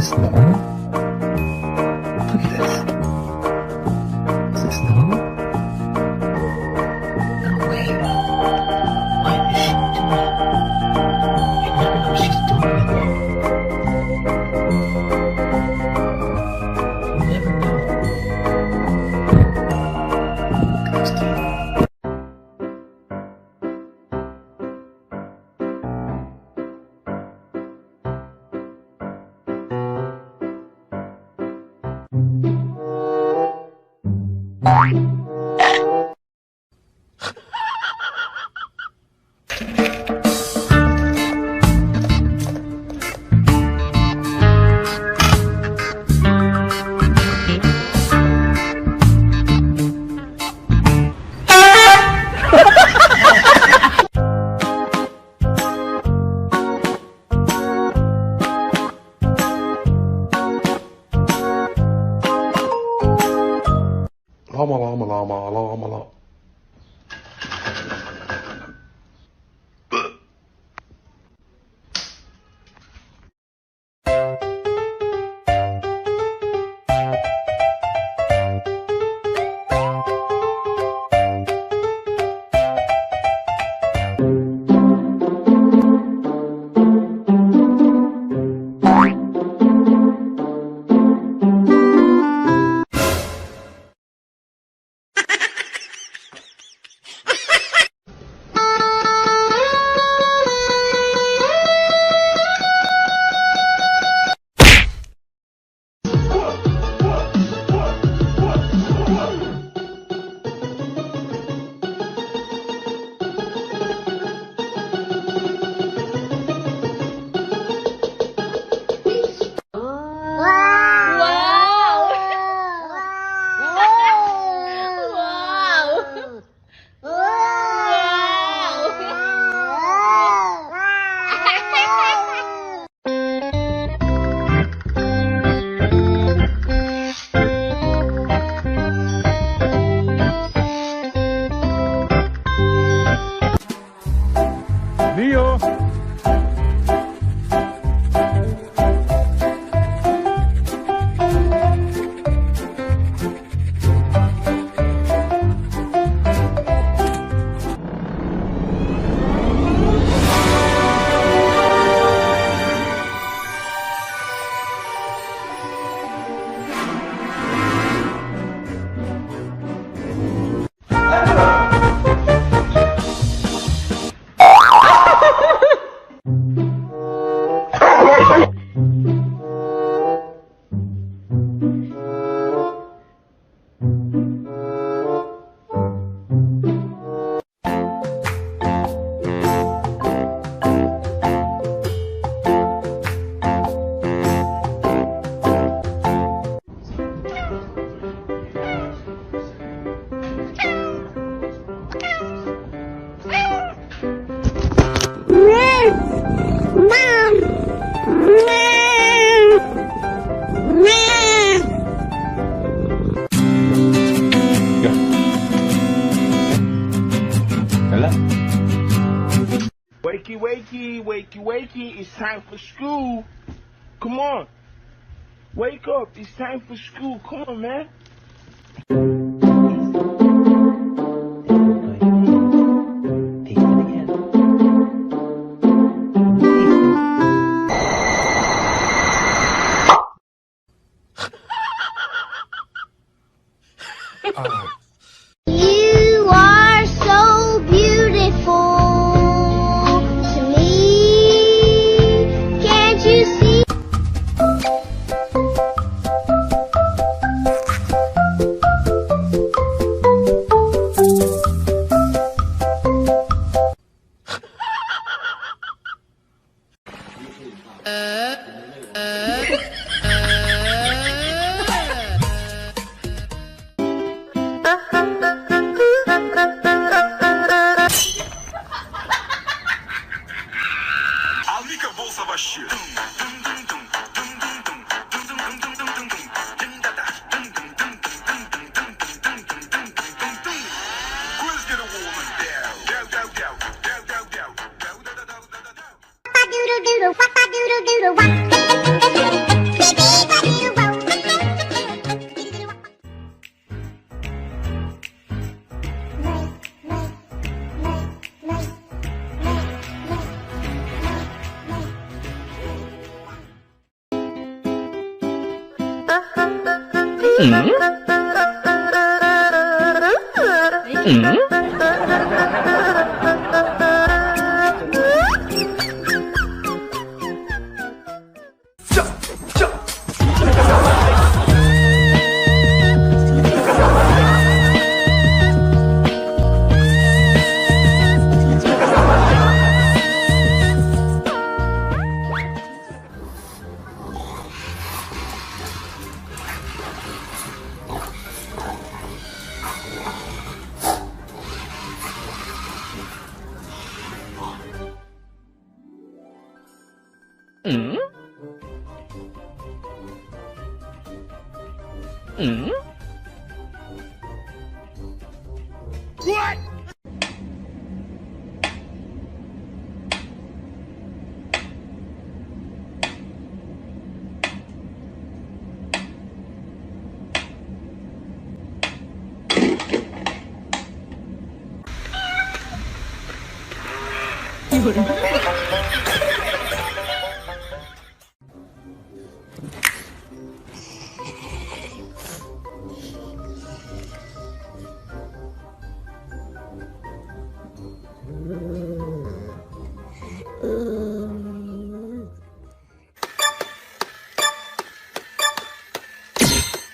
this normal? Look at this. Is this normal? No way. What is she doing? You never know what she's doing in there. You never know. Look at those teeth. Llama, llama, llama, llama, llama. Leo! Wakey, wakey, wakey, wakey, it's time for school. Come on. Wake up, it's time for school. Come on, man. Taste it again. You are so beautiful to me. Can't you see? Alika bolsa başı. Doodle doodle, wop doodle doodle wop.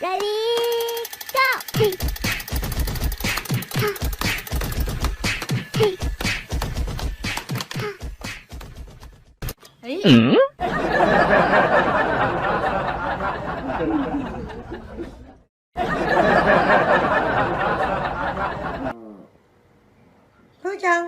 Ready, go! รู้จัง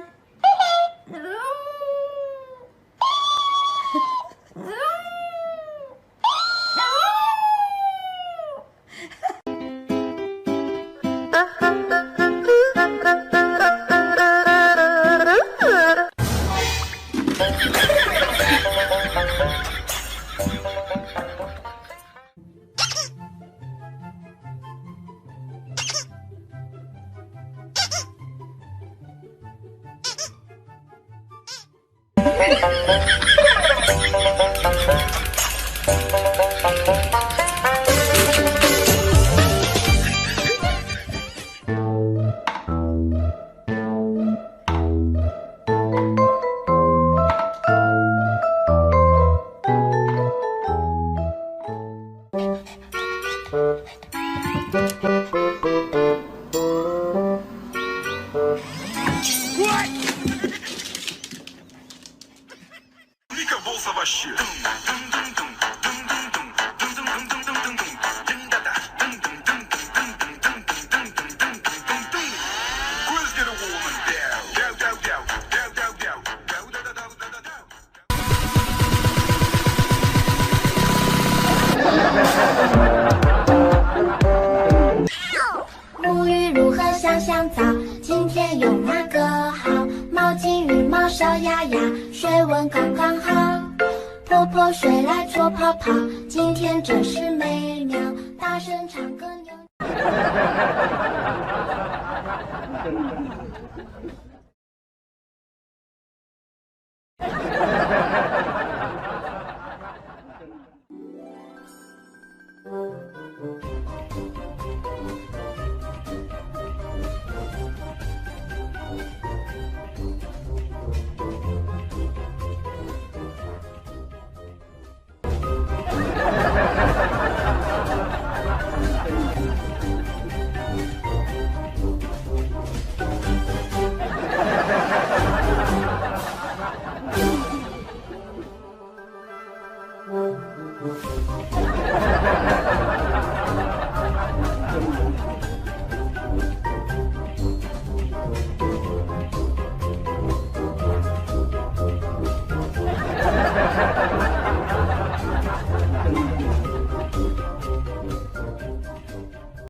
沐浴如何香香皂？今天用哪个好？毛巾、羽毛、小鸭鸭，水温刚刚好。泼泼水来搓泡泡，今天真是美妙。大声唱歌扭。